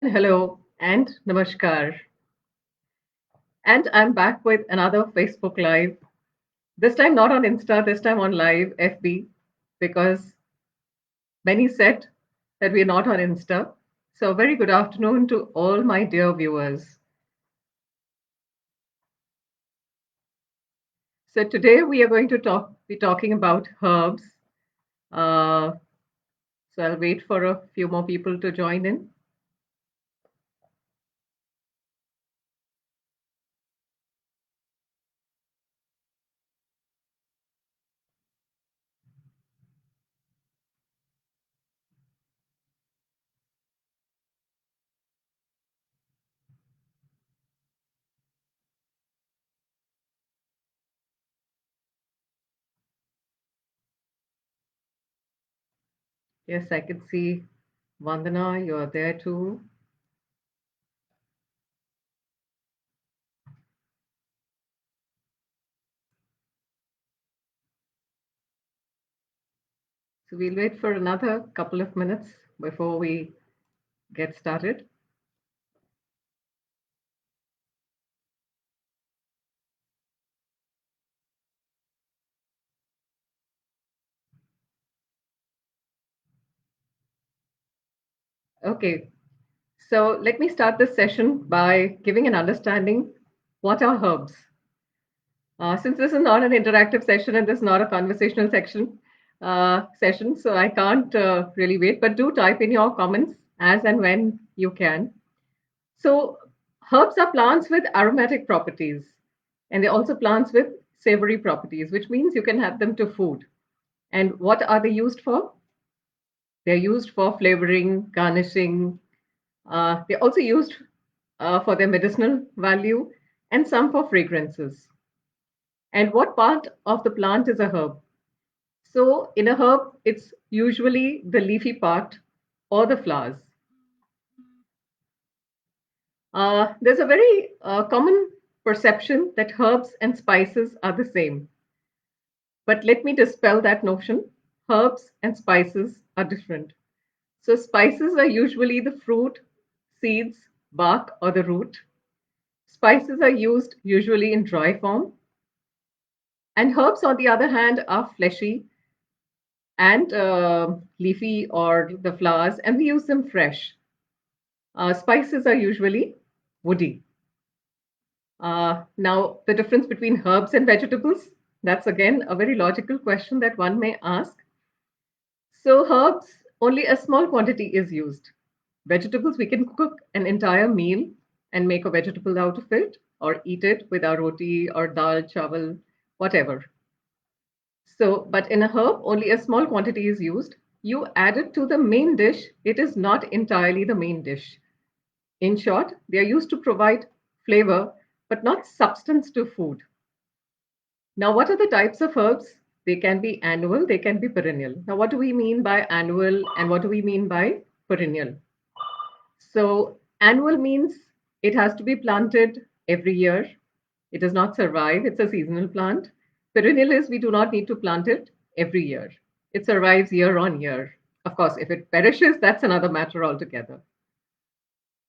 Hello and namaskar. And I'm back with another Facebook Live. This time not on Insta, this time on live FB because many said that we're not on Insta. So, very good afternoon to all my dear viewers. So, today we are going to be talking about herbs. Uh, so, I'll wait for a few more people to join in. Yes, I can see Vandana, you're there too. So, we'll wait for another couple of minutes before we get started. Okay, so let me start this session by giving an understanding what are herbs. Since this is not an interactive session and this is not a conversational session, so I can't really wait. But do type in your comments as and when you can. So herbs are plants with aromatic properties, and they're also plants with savory properties, which means you can have them to food. And what are they used for? They're used for flavoring, garnishing. They're also used for their medicinal value and some for fragrances. And what part of the plant is a herb? So, in a herb, it's usually the leafy part or the flowers. There's a very common perception that herbs and spices are the same. But let me dispel that notion. Herbs and spices are different. So, spices are usually the fruit, seeds, bark, or the root. Spices are used usually in dry form, and herbs, on the other hand, are fleshy and leafy or the flowers, and we use them fresh. Spices are usually woody. Now, the difference between herbs and vegetables, that's again a very logical question that one may ask. So, herbs, only a small quantity is used. Vegetables, we can cook an entire meal and make a vegetable out of it, or eat it with our roti or dal, chawal, whatever. So, but in a herb, only a small quantity is used. You add it to the main dish, it is not entirely the main dish. In short, they are used to provide flavor, but not substance to food. Now, what are the types of herbs? They can be annual, they can be perennial. Now, what do we mean by annual and what do we mean by perennial? So, annual means it has to be planted every year. It does not survive, it's a seasonal plant. Perennial is we do not need to plant it every year, it survives year on year. Of course, if it perishes, that's another matter altogether.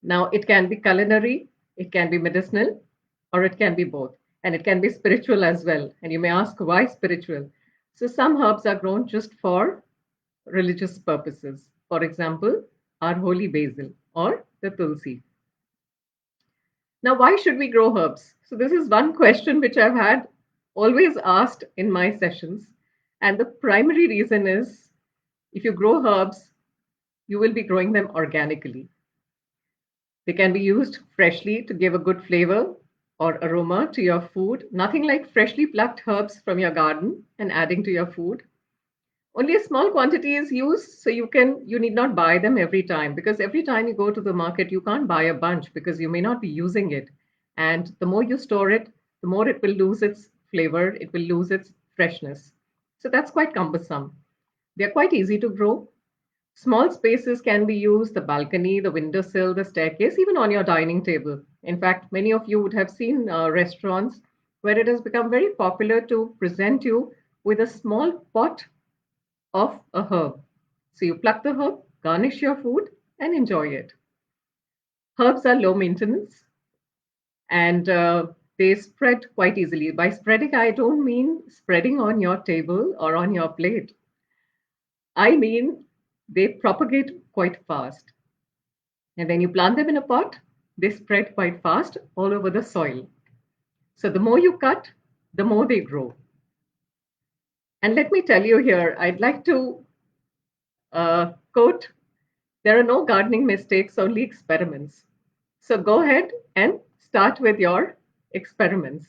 Now, it can be culinary, it can be medicinal, or it can be both. And it can be spiritual as well. And you may ask, why spiritual? So, some herbs are grown just for religious purposes. For example, our holy basil or the tulsi. Now, why should we grow herbs? So, this is one question which I've had always asked in my sessions. And the primary reason is if you grow herbs, you will be growing them organically. They can be used freshly to give a good flavor or aroma to your food. Nothing like freshly plucked herbs from your garden and adding to your food. Only a small quantity is used, so you need not buy them every time because every time you go to the market, you can't buy a bunch because you may not be using it. And the more you store it, the more it will lose its flavor, it will lose its freshness. So that's quite cumbersome. They're quite easy to grow. Small spaces can be used the balcony, the windowsill, the staircase, even on your dining table. In fact, many of you would have seen restaurants where it has become very popular to present you with a small pot of a herb. So you pluck the herb, garnish your food, and enjoy it. Herbs are low maintenance and they spread quite easily. By spreading, I don't mean spreading on your table or on your plate. I mean they propagate quite fast. And when you plant them in a pot, they spread quite fast all over the soil. So the more you cut, the more they grow. And let me tell you here, I'd like to quote, there are no gardening mistakes, only experiments. So go ahead and start with your experiments.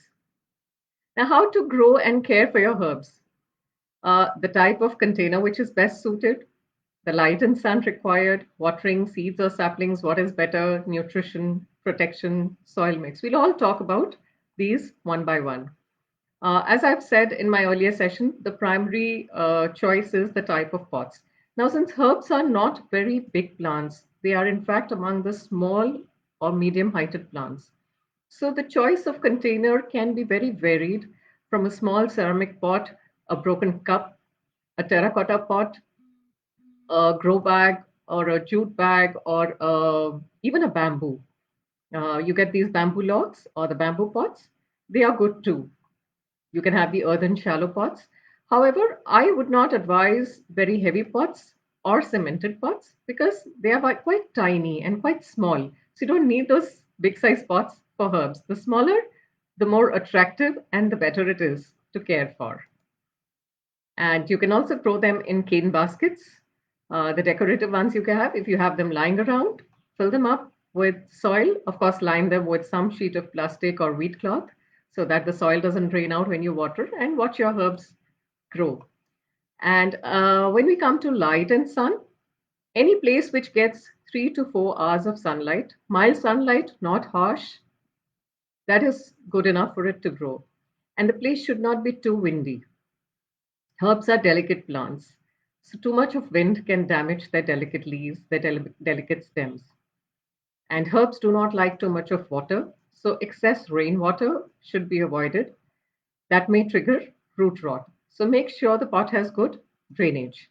Now, how to grow and care for your herbs? The type of container which is best suited, the light and sun required, watering, seeds or saplings, what is better, nutrition, protection, soil mix. We'll all talk about these one by one. As I've said in my earlier session, the primary choice is the type of pots. Now, since herbs are not very big plants, they are in fact among the small or medium heighted plants. So the choice of container can be very varied from a small ceramic pot, a broken cup, a terracotta pot, a grow bag, or a jute bag, or even a bamboo. You get these bamboo logs or the bamboo pots. They are good too. You can have the earthen shallow pots. However, I would not advise very heavy pots or cemented pots because they are quite tiny and quite small. So you don't need those big size pots for herbs. The smaller, the more attractive and the better it is to care for. And you can also grow them in cane baskets. The decorative ones you can have, if you have them lying around, fill them up with soil. Of course, line them with some sheet of plastic or wheat cloth so that the soil doesn't drain out when you water, and watch your herbs grow. And when we come to light and sun, any place which gets 3 to 4 hours of sunlight, mild sunlight, not harsh, that is good enough for it to grow. And the place should not be too windy. Herbs are delicate plants, so too much of wind can damage their delicate leaves, their delicate stems. And herbs do not like too much of water, so excess rainwater should be avoided. That may trigger root rot. So make sure the pot has good drainage.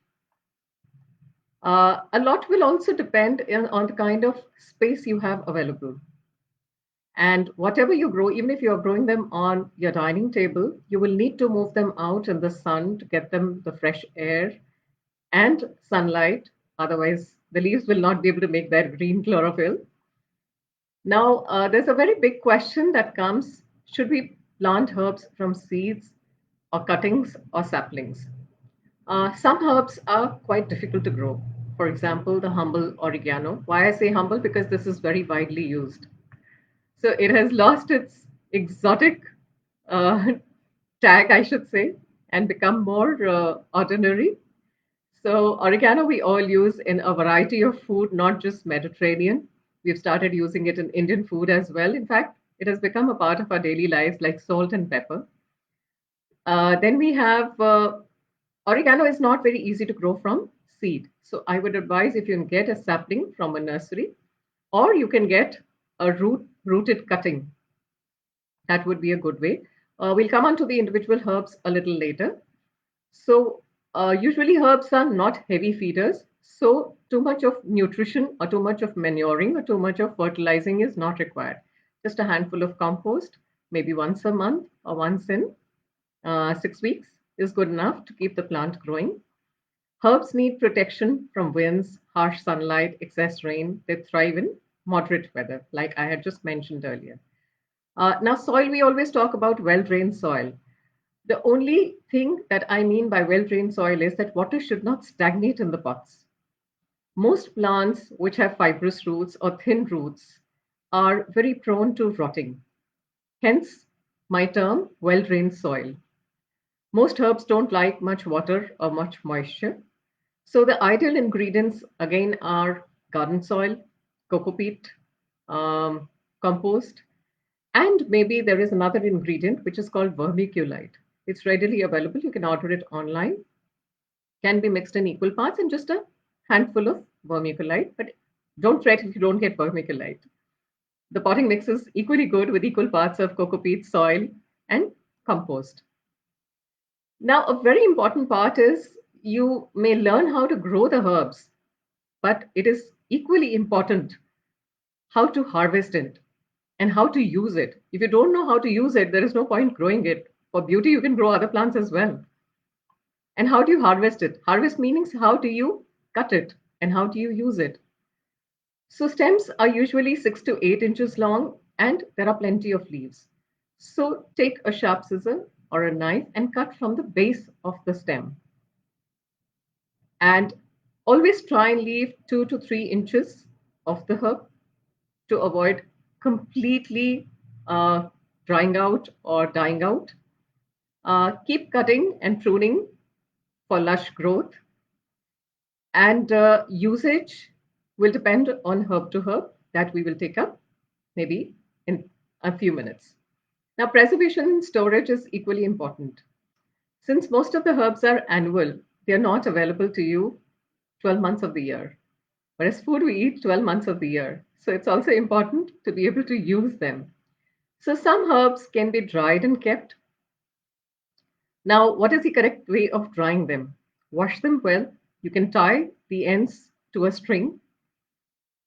A lot will also depend on the kind of space you have available. And whatever you grow, even if you're growing them on your dining table, you will need to move them out in the sun to get them the fresh air and sunlight. Otherwise, the leaves will not be able to make that green chlorophyll. Now, there's a very big question that comes, should we plant herbs from seeds or cuttings or saplings? Some herbs are quite difficult to grow. For example, the humble oregano. Why I say humble? Because this is very widely used. So it has lost its exotic uh, tag, I should say, and become more ordinary. So oregano we all use in a variety of food, not just Mediterranean. We've started using it in Indian food as well. In fact, it has become a part of our daily lives like salt and pepper. Then we have oregano is not very easy to grow from seed. So I would advise if you can get a sapling from a nursery or you can get a rooted cutting. That would be a good way. We'll come on to the individual herbs a little later. So, usually herbs are not heavy feeders. So, too much of nutrition or too much of manuring or too much of fertilizing is not required. Just a handful of compost, maybe once a month or once in 6 weeks is good enough to keep the plant growing. Herbs need protection from winds, harsh sunlight, excess rain. They thrive in moderate weather, like I had just mentioned earlier. Now, soil, we always talk about well drained soil. The only thing that I mean by well drained soil is that water should not stagnate in the pots. Most plants which have fibrous roots or thin roots are very prone to rotting. Hence, my term well drained soil. Most herbs don't like much water or much moisture. So, the ideal ingredients again are garden soil, coco peat, um, compost, and maybe there is another ingredient which is called vermiculite. It's readily available. You can order it online. Can be mixed in equal parts and just a handful of vermiculite. But don't fret if you don't get vermiculite. The potting mix is equally good with equal parts of coco peat, soil, and compost. Now, a very important part is you may learn how to grow the herbs, but it is equally important how to harvest it, and how to use it. If you don't know how to use it, there is no point growing it. For beauty, you can grow other plants as well. And how do you harvest it? Harvest means how do you cut it and how do you use it? So stems are usually 6 to 8 inches long and there are plenty of leaves. So take a sharp scissor or a knife and cut from the base of the stem. And always try and leave 2 to 3 inches of the herb to avoid completely uh, drying out or dying out. Keep cutting and pruning for lush growth, and usage will depend on herb to herb that we will take up maybe in a few minutes. Now, preservation and storage is equally important. Since most of the herbs are annual, they are not available to you 12 months of the year. Whereas food we eat 12 months of the year. So it's also important to be able to use them. So some herbs can be dried and kept. Now, what is the correct way of drying them? Wash them well. You can tie the ends to a string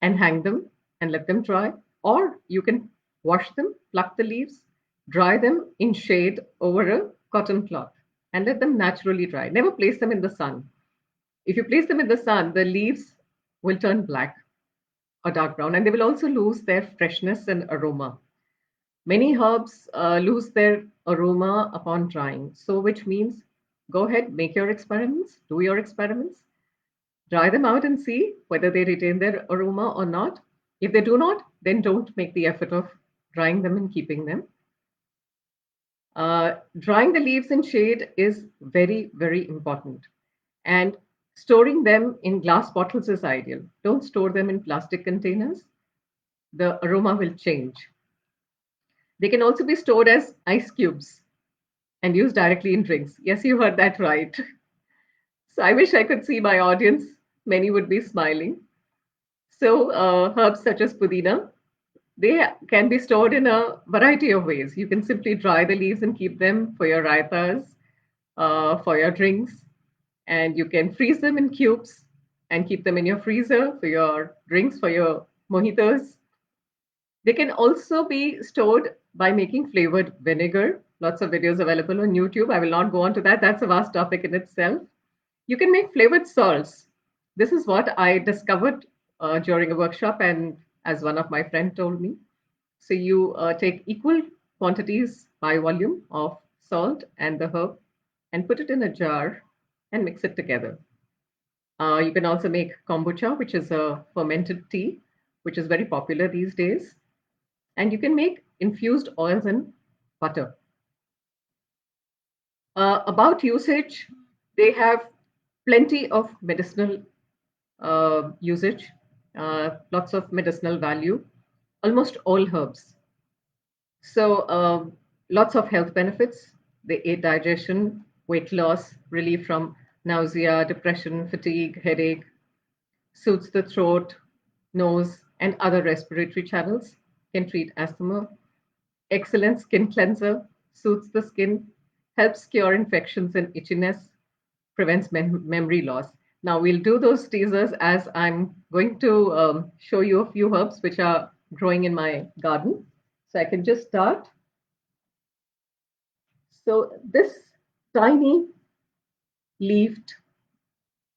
and hang them and let them dry. Or you can wash them, pluck the leaves, dry them in shade over a cotton cloth and let them naturally dry. Never place them in the sun. If you place them in the sun, the leaves will turn black or dark brown and they will also lose their freshness and aroma. Many herbs lose their aroma upon drying. So, which means go ahead, make your experiments, do your experiments, dry them out and see whether they retain their aroma or not. If they do not, then don't make the effort of drying them and keeping them. Drying the leaves in shade is very, very important. And storing them in glass bottles is ideal. Don't store them in plastic containers. The aroma will change. They can also be stored as ice cubes and used directly in drinks. Yes, you heard that right. So I wish I could see my audience. Many would be smiling. So herbs such as pudina, they can be stored in a variety of ways. You can simply dry the leaves and keep them for your raitas, for your drinks, and you can freeze them in cubes and keep them in your freezer for your drinks, for your mojitos. They can also be stored by making flavored vinegar. Lots of videos available on YouTube. I will not go on to that. That's a vast topic in itself. You can make flavored salts. This is what I discovered during a workshop, and as one of my friend told me. So you take equal quantities by volume of salt and the herb and put it in a jar and mix it together. You can also make kombucha, which is a fermented tea, which is very popular these days. And you can make infused oils and butter. About usage, they have plenty of medicinal usage, lots of medicinal value, almost all herbs. So, lots of health benefits. They aid digestion, weight loss, relief from nausea, depression, fatigue, headache, soothes the throat, nose, and other respiratory channels, can treat asthma, excellent skin cleanser, soothes the skin, helps cure infections and itchiness, prevents memory loss. Now we'll do those teasers as I'm going to show you a few herbs which are growing in my garden. So I can just start. So this tiny leafed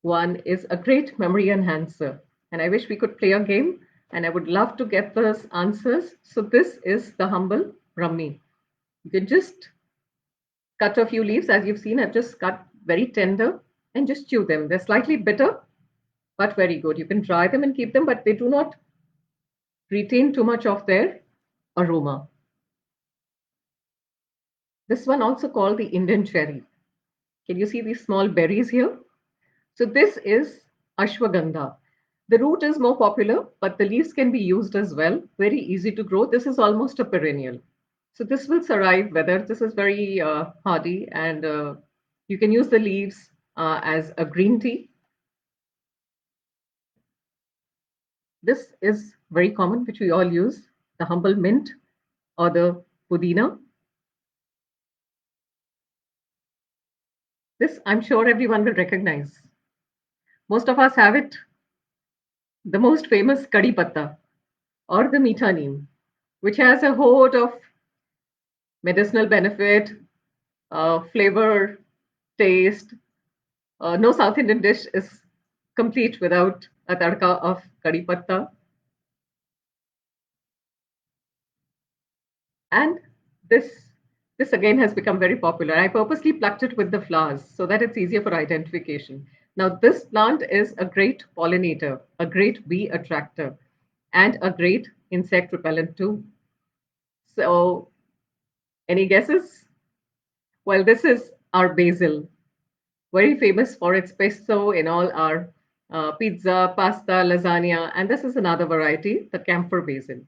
one is a great memory enhancer. And I wish we could play a game and I would love to get those answers. So this is the humble Brahmi. You can just cut a few leaves as you've seen. I've just cut very tender and just chew them. They're slightly bitter, but very good. You can dry them and keep them, but they do not retain too much of their aroma. This one also called the Indian cherry. Can you see these small berries here? So this is ashwagandha. The root is more popular, but the leaves can be used as well. Very easy to grow. This is almost a perennial. So this will survive weather. This is very hardy, and you can use the leaves as a green tea. This is very common, which we all use, the humble mint or the pudina. This I'm sure everyone will recognize. Most of us have it. The most famous kadi patta. or the meetha neem, which has a host of medicinal benefit, flavor, taste. No South Indian dish is complete without a tadka of kari patta. And this this again has become very popular. I purposely plucked it with the flowers so that it's easier for identification. Now, this plant is a great pollinator, a great bee attractor, and a great insect repellent too. So, any guesses? Well, this is our basil, very famous for its pesto in all our pizza, pasta, lasagna, and this is another variety, the camphor basil.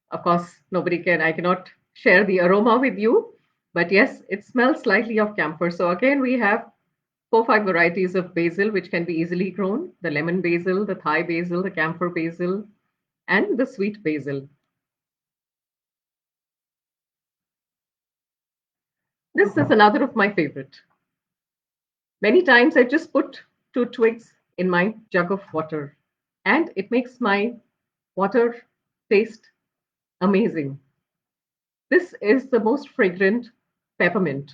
Of course, I cannot share the aroma with you, but yes, it smells slightly of camphor. So again, we have four, five varieties of basil which can be easily grown: the lemon basil, the Thai basil, the camphor basil, and the sweet basil. This is another of my favorite. Many times I just put two twigs in my jug of water and it makes my water taste amazing. This is the most fragrant peppermint.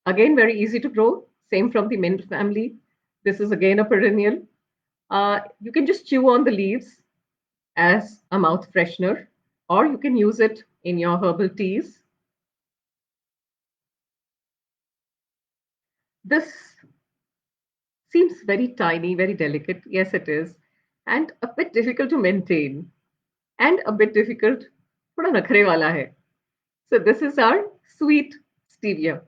Again, very easy to grow. Same from the mint family. This is again a perennial. You can just chew on the leaves as a mouth freshener, or you can use it in your herbal teas. This seems very tiny, very delicate. Yes, it is. And a bit difficult to maintain. And a bit difficult. थोड़ा नखरे वाला है. So this is our sweet stevia,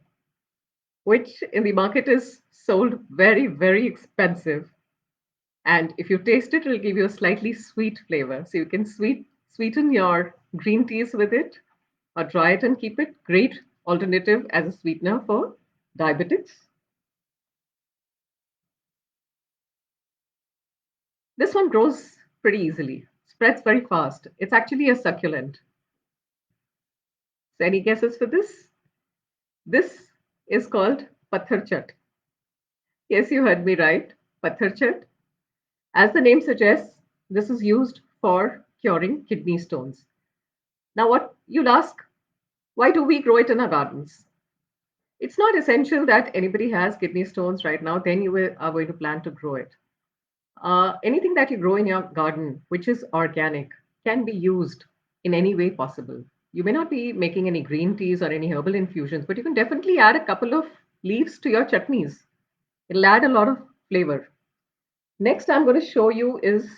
which in the market is sold very, very expensive. And if you taste it, it'll give you a slightly sweet flavor. So you can sweeten your green teas with it or dry it and keep it. Great alternative as a sweetener for diabetics. This one grows pretty easily, spreads very fast. It's actually a succulent. So any guesses for this? This is called patharchat. Yes, you heard me right. Patharchat. As the name suggests, this is used for curing kidney stones. Now, what you'll ask, why do we grow it in our gardens? It's not essential that anybody has kidney stones right now, then are going to plan to grow it. Anything that you grow in your garden, which is organic, can be used in any way possible. You may not be making any green teas or any herbal infusions, but you can definitely add a couple of leaves to your chutneys. It'll add a lot of flavor. Next, I'm going to show you is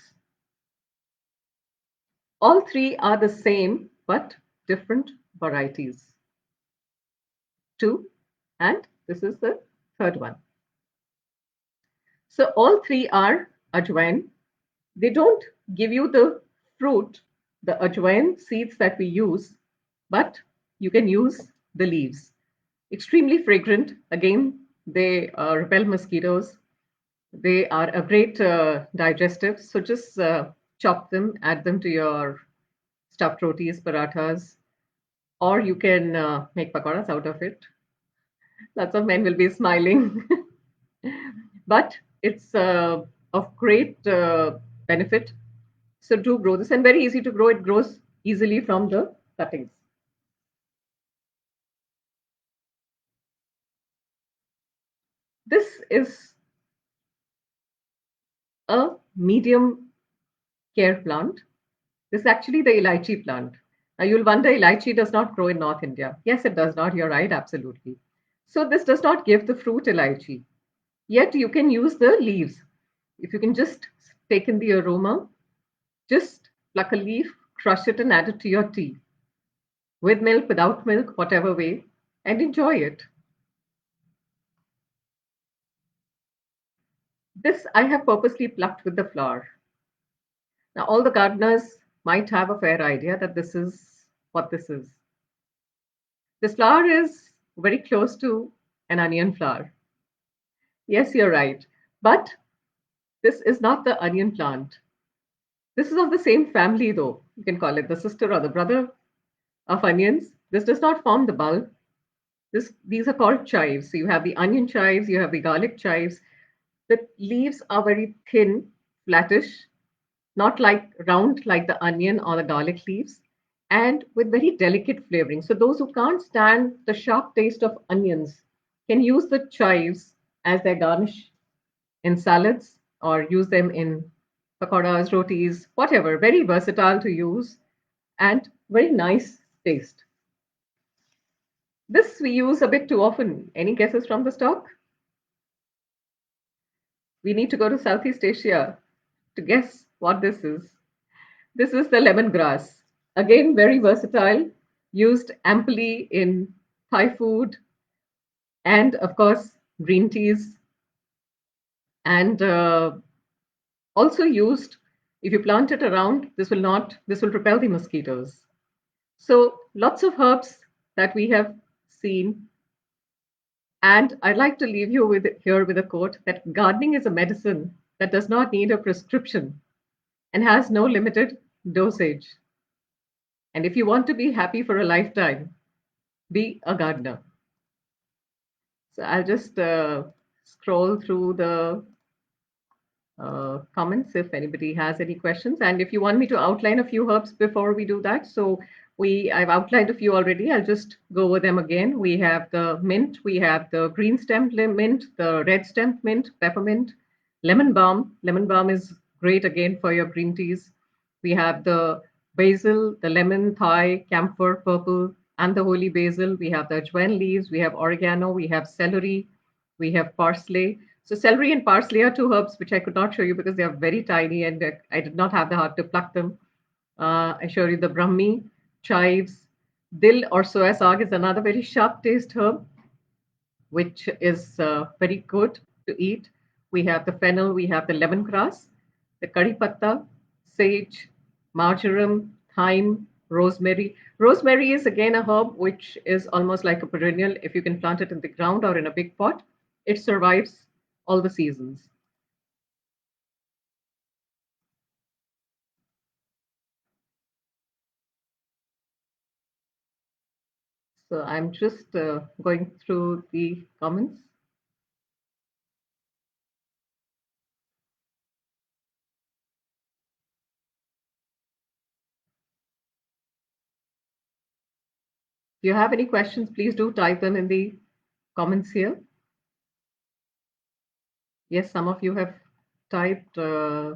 all three are the same, but different varieties. Two, and this is the third one. So all three are ajwain. They don't give you the fruit, the ajwain seeds that we use, but you can use the leaves. Extremely fragrant. Again, they repel mosquitoes. They are a great digestive. So just chop them, add them to your stuffed rotis, parathas, or you can make pakoras out of it. Lots of men will be smiling. But it's of great benefit. So do grow this and very easy to grow. It grows easily from the cuttings. This is a medium care plant. This is actually the elaichi plant. Now you'll wonder elaichi does not grow in North India. Yes, it does not. You're right, absolutely. So this does not give the fruit elaichi. Yet you can use the leaves. If you can just take in the aroma, just pluck a leaf, crush it, and add it to your tea. With milk, without milk, whatever way, and enjoy it. This I have purposely plucked with the flower. Now, all the gardeners might have a fair idea that this is what this is. This flower is very close to an onion flower. Yes, you're right. But this is not the onion plant. This is of the same family, though. You can call it the sister or the brother of onions. This does not form the bulb. These are called chives. So you have the onion chives, you have the garlic chives. The leaves are very thin, flattish, not like round like the onion or the garlic leaves, and with very delicate flavoring. So those who can't stand the sharp taste of onions can use the chives as their garnish in salads or use them in pakoras, rotis, whatever. Very versatile to use and very nice taste. This we use a bit too often. Any guesses from the stock? We need to go to Southeast Asia to guess what this is. This is the lemongrass. Again, very versatile, used amply in Thai food and, of course, green teas, and also used. If you plant it around, this will repel the mosquitoes. So, lots of herbs that we have seen. And I'd like to leave you with here with a quote that gardening is a medicine that does not need a prescription and has no limited dosage. And if you want to be happy for a lifetime, be a gardener. So I'll just scroll through the comments if anybody has any questions. And if you want me to outline a few herbs before we do that, so I've outlined a few already. I'll just go over them again. We have the mint, we have the green stemmed mint, the red stemmed mint, peppermint, lemon balm. Lemon balm is great again for your green teas. We have the basil, the lemon, Thai, camphor, purple, and the holy basil. We have the ajwain leaves. We have oregano. We have celery. We have parsley. So celery and parsley are two herbs which I could not show you because they are very tiny and I did not have the heart to pluck them. I show you the brahmi, chives, dill or soya saag is another very sharp taste herb which is very good to eat. We have the fennel, we have the lemongrass, the curry patta, sage, marjoram, thyme, rosemary. Rosemary is again a herb which is almost like a perennial. If you can plant it in the ground or in a big pot, it survives all the seasons. So I'm just going through the comments. If you have any questions, please do type them in the comments here. Yes, some of you have typed uh,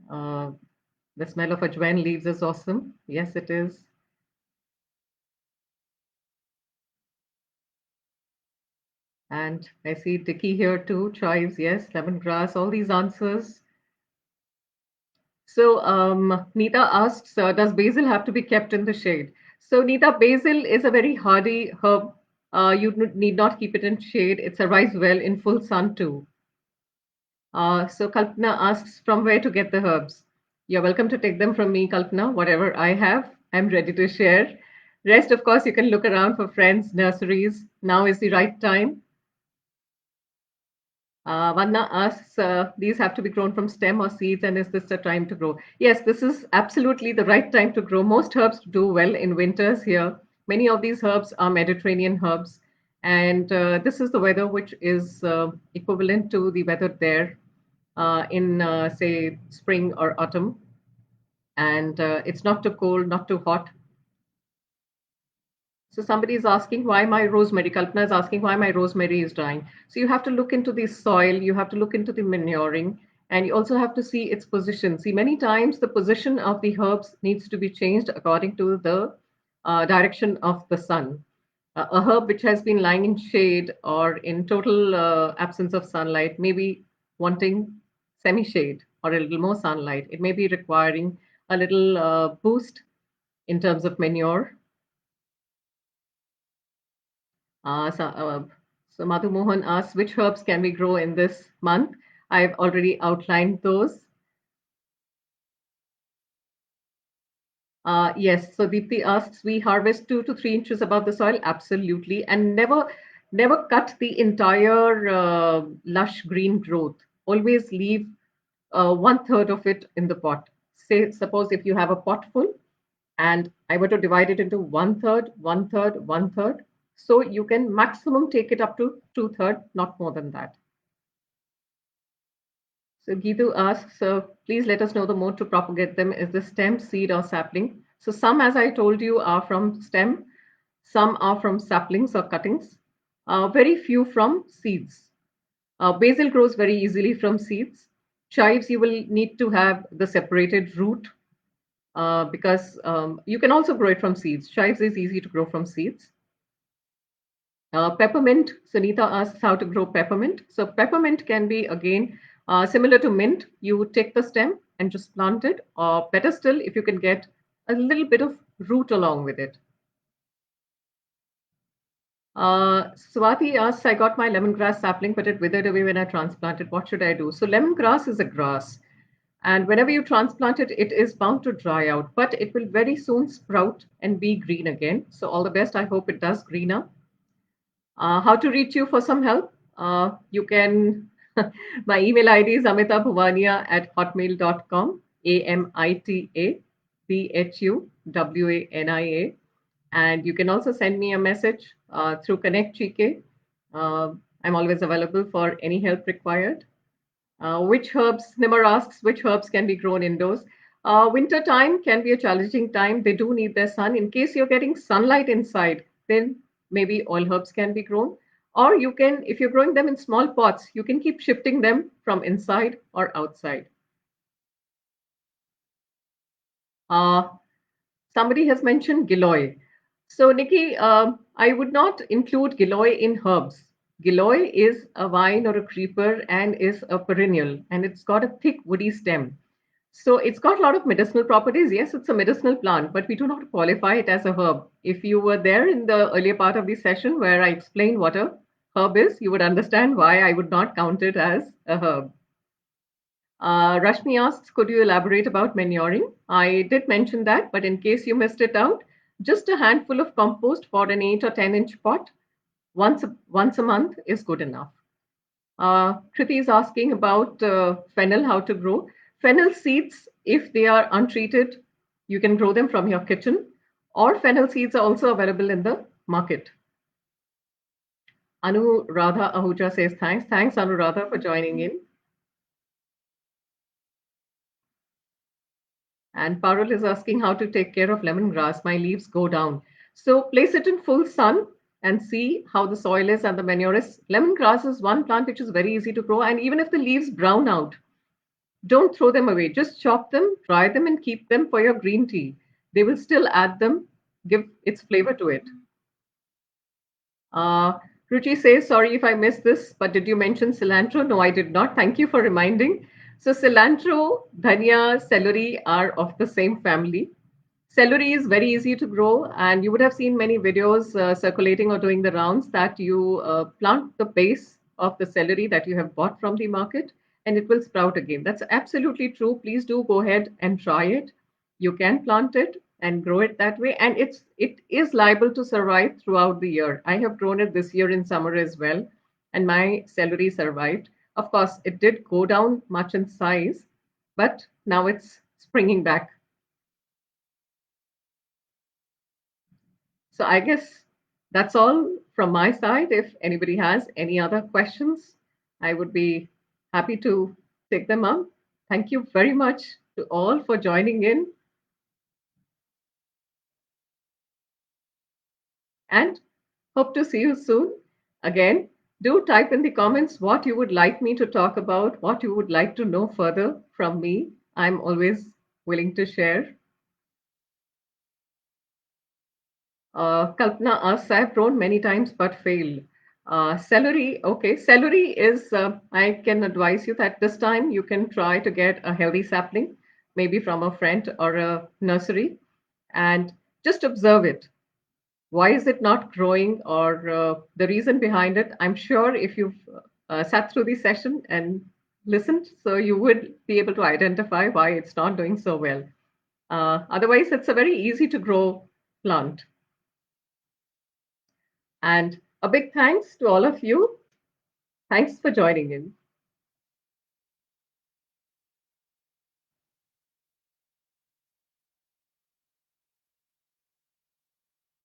the smell of ajwain leaves is awesome. Yes, it is. And I see Dicky here too. Chives, yes. Lemongrass, all these answers. So Nita asks, does basil have to be kept in the shade? So Nita, basil is a very hardy herb. You need not keep it in shade. It survives well in full sun too. So Kalpana asks from where to get the herbs. You're welcome to take them from me, Kalpana. Whatever I have, I'm ready to share. Rest, of course, you can look around for friends, nurseries. Now is the right time. Vanna asks, these have to be grown from stem or seeds, and is this the time to grow? Yes, this is absolutely the right time to grow. Most herbs do well in winters here. Many of these herbs are Mediterranean herbs, and this is the weather which is equivalent to the weather there in, say, spring or autumn. And it's not too cold, not too hot. So somebody is asking why my rosemary, Kalpana is asking why my rosemary is dying. So you have to look into the soil, you have to look into the manuring, and you also have to see its position. See, many times the position of the herbs needs to be changed according to the direction of the sun. A herb which has been lying in shade or in total absence of sunlight may be wanting semi shade or a little more sunlight. It may be requiring a little boost in terms of manure. Uh, so, uh, so Madhu Mohan asks, which herbs can we grow in this month? I've already outlined those. Yes, so Deepthi asks, we harvest 2 to 3 inches above the soil? Absolutely. And never cut the entire lush green growth. Always leave 1/3 of it in the pot. Say, suppose if you have a pot full, and I were to divide it into 1/3, 1/3, 1/3. So you can maximum take it up to 2/3, not more than that. So Geetu asks, please let us know the mode to propagate them. Is the stem, seed, or sapling? So some, as I told you, are from stem. Some are from saplings or cuttings. Very few from seeds. Basil grows very easily from seeds. Chives, you will need to have the separated root because you can also grow it from seeds. Chives is easy to grow from seeds. Peppermint, Sunita asks how to grow peppermint. So peppermint can be again similar to mint. You take the stem and just plant it, or better still, if you can get a little bit of root along with it. Swati asks, I got my lemongrass sapling, but it withered away when I transplanted. What should I do? So lemongrass is a grass, and whenever you transplant it, it is bound to dry out, but it will very soon sprout and be green again. So all the best. I hope it does green up. How to reach you for some help? You can, my email ID is amitabhuvania@hotmail.com, AMITABHUWANIA. And you can also send me a message through Connect GK. I'm always available for any help required. Which herbs, Nimar asks, which herbs can be grown indoors? Winter time can be a challenging time. They do need their sun. In case you're getting sunlight inside, then maybe oil herbs can be grown. Or you can, if you're growing them in small pots, you can keep shifting them from inside or outside. Uh, Somebody has mentioned giloy. So, Nikki, I would not include giloy in herbs. Giloy is a vine or a creeper and is a perennial, and it's got a thick woody stem. So it's got a lot of medicinal properties. Yes, it's a medicinal plant, but we do not qualify it as a herb. If you were there in the earlier part of the session where I explained what a herb is, you would understand why I would not count it as a herb. Rashmi asks, could you elaborate about manuring? I did mention that, but in case you missed it out, just a handful of compost for an 8 or 10-inch pot once a month is good enough. Kriti is asking about fennel, how to grow. Fennel seeds, if they are untreated, you can grow them from your kitchen, or fennel seeds are also available in the market. Anuradha Ahuja says thanks. Thanks, Anuradha, for joining in. And Parul is asking how to take care of lemongrass. My leaves go down. So place it in full sun and see how the soil is and the manure is. Lemongrass is one plant which is very easy to grow, and even if the leaves brown out, don't throw them away. Just chop them, dry them, and keep them for your green tea. They will still add them, give its flavor to it. Uh, Ruchi says, sorry if I missed this, but did you mention cilantro? No, I did not. Thank you for reminding. So, cilantro, dhania, celery are of the same family. Celery is very easy to grow, and you would have seen many videos circulating or doing the rounds that you plant the base of the celery that you have bought from the market and it will sprout again. That's absolutely true. Please do go ahead and try it. You can plant it and grow it that way, and it is liable to survive throughout the year. I have grown it this year in summer as well, and my celery survived. Of course, it did go down much in size, but now it's springing back. So I guess that's all from my side. If anybody has any other questions, I would be happy to take them up. Thank you very much to all for joining in and hope to see you soon. Again, do type in the comments what you would like me to talk about, what you would like to know further from me. I'm always willing to share. Kalpana asks, I've grown many times but failed. Celery, okay. Celery is, I can advise you that this time you can try to get a healthy sapling, maybe from a friend or a nursery, and just observe it. Why is it not growing, or the reason behind it? I'm sure if you've sat through the session and listened, so you would be able to identify why it's not doing so well. Otherwise, it's a very easy to grow plant. And a big thanks to all of you. Thanks for joining in.